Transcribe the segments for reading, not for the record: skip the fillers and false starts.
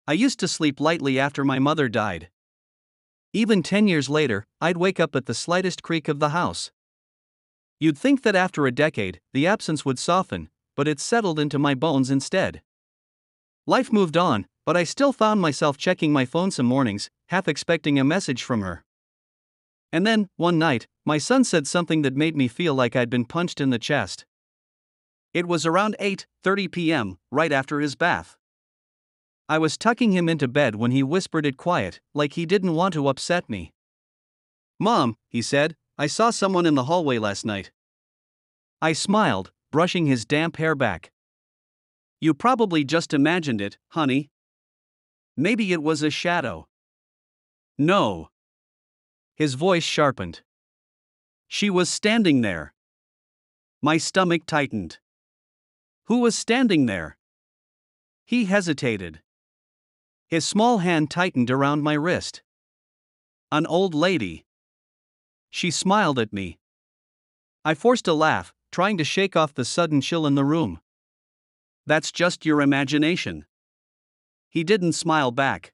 I used to sleep lightly after my mother died. Even 10 years later, I'd wake up at the slightest creak of the house. You'd think that after a decade, the absence would soften, but it settled into my bones instead. Life moved on, but I still found myself checking my phone some mornings, half expecting a message from her. And then, one night, my son said something that made me feel like I'd been punched in the chest. It was around 8:30 p.m., right after his bath. I was tucking him into bed when he whispered it quiet, like he didn't want to upset me. "Mom," he said, "I saw someone in the hallway last night." I smiled, brushing his damp hair back. "You probably just imagined it, honey. Maybe it was a shadow." "No." His voice sharpened. "She was standing there." My stomach tightened. "Who was standing there?" He hesitated. His small hand tightened around my wrist. "An old lady." She smiled at me. I forced a laugh, trying to shake off the sudden chill in the room. "That's just your imagination." He didn't smile back.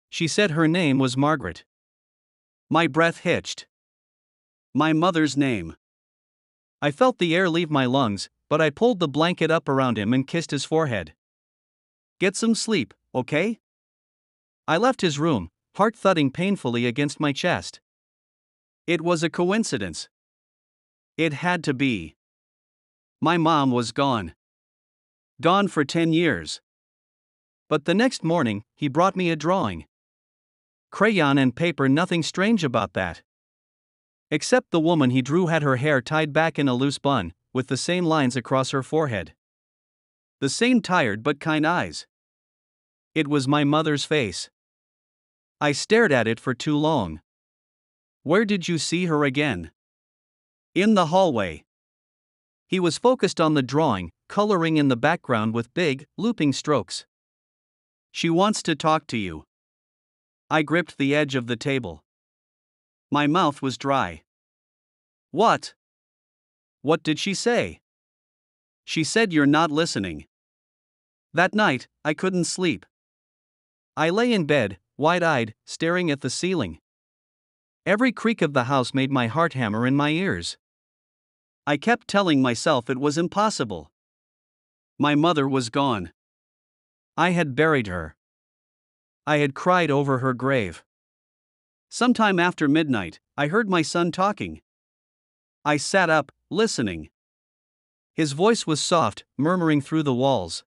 "She said her name was Margaret." My breath hitched. My mother's name. I felt the air leave my lungs, but I pulled the blanket up around him and kissed his forehead. "Get some sleep, okay?" I left his room, heart thudding painfully against my chest. It was a coincidence. It had to be. My mom was gone. Gone for 10 years. But the next morning, he brought me a drawing. Crayon and paper, nothing strange about that. Except the woman he drew had her hair tied back in a loose bun, with the same lines across her forehead. The same tired but kind eyes. It was my mother's face. I stared at it for too long. "Where did you see her again?" "In the hallway." He was focused on the drawing, coloring in the background with big, looping strokes. "She wants to talk to you." I gripped the edge of the table. My mouth was dry. "What?" "What did she say?" "She said you're not listening." That night, I couldn't sleep. I lay in bed, wide-eyed, staring at the ceiling. Every creak of the house made my heart hammer in my ears. I kept telling myself it was impossible. My mother was gone. I had buried her. I had cried over her grave. Sometime after midnight, I heard my son talking. I sat up, listening. His voice was soft, murmuring through the walls.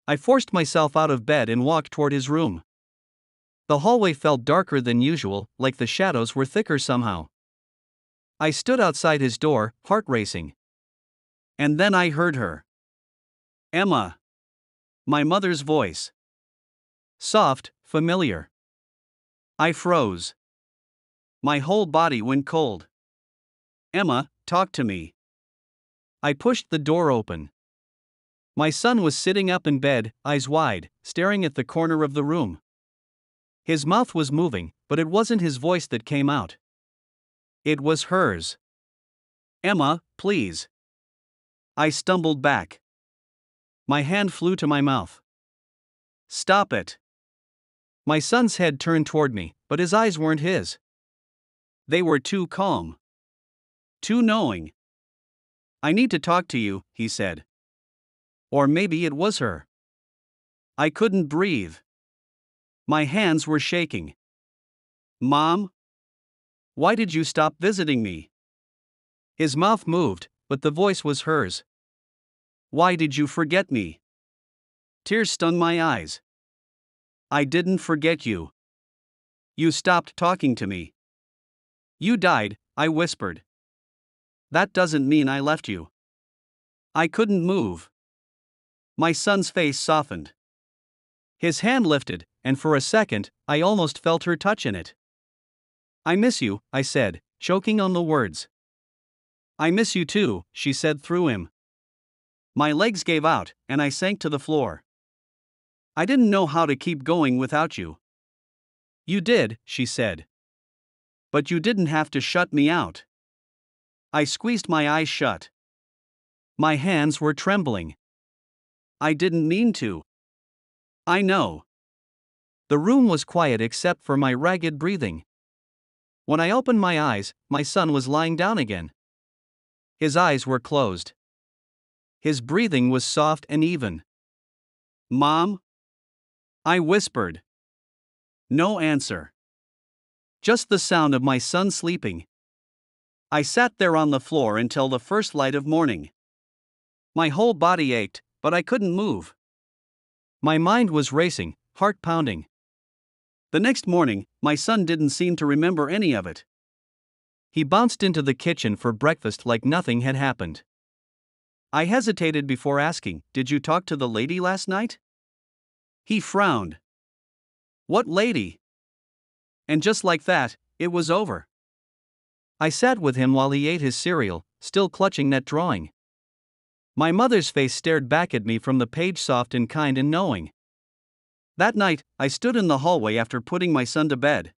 I forced myself out of bed and walked toward his room. The hallway felt darker than usual, like the shadows were thicker somehow. I stood outside his door, heart racing. And then I heard her. "Emma." My mother's voice. Soft, familiar. I froze. My whole body went cold. "Emma, talk to me." I pushed the door open. My son was sitting up in bed, eyes wide, staring at the corner of the room. His mouth was moving, but it wasn't his voice that came out. It was hers. "Emma, please." I stumbled back. My hand flew to my mouth. "Stop it." My son's head turned toward me, but his eyes weren't his. They were too calm. Too knowing. "I need to talk to you," he said. Or maybe it was her. I couldn't breathe. My hands were shaking. "Mom? Why did you stop visiting me?" His mouth moved, but the voice was hers. "Why did you forget me?" Tears stung my eyes. "I didn't forget you. You stopped talking to me." "You died," I whispered. "That doesn't mean I left you." I couldn't move. My son's face softened. His hand lifted, and for a second, I almost felt her touch in it. "I miss you," I said, choking on the words. "I miss you too," she said through him. My legs gave out, and I sank to the floor. "I didn't know how to keep going without you." "You did," she said. "But you didn't have to shut me out." I squeezed my eyes shut. My hands were trembling. "I didn't mean to." I know. The room was quiet except for my ragged breathing. When I opened my eyes, my son was lying down again. His eyes were closed. His breathing was soft and even. Mom? I whispered. No answer. Just the sound of my son sleeping. I sat there on the floor until the first light of morning. My whole body ached, but I couldn't move. My mind was racing, heart pounding. The next morning, my son didn't seem to remember any of it. He bounced into the kitchen for breakfast like nothing had happened. I hesitated before asking, "Did you talk to the lady last night?" He frowned. "What lady?" And just like that, it was over. I sat with him while he ate his cereal, still clutching that drawing. My mother's face stared back at me from the page, soft and kind and knowing. That night, I stood in the hallway after putting my son to bed.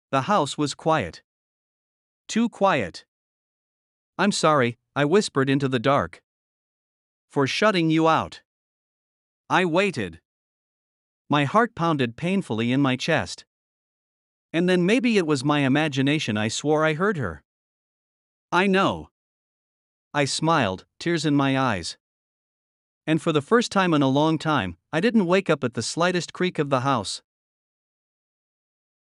The house was quiet. Too quiet. "I'm sorry," I whispered into the dark. "For shutting you out." I waited. My heart pounded painfully in my chest. And then maybe it was my imagination, I swore I heard her. "I know." I smiled, tears in my eyes. And for the first time in a long time, I didn't wake up at the slightest creak of the house.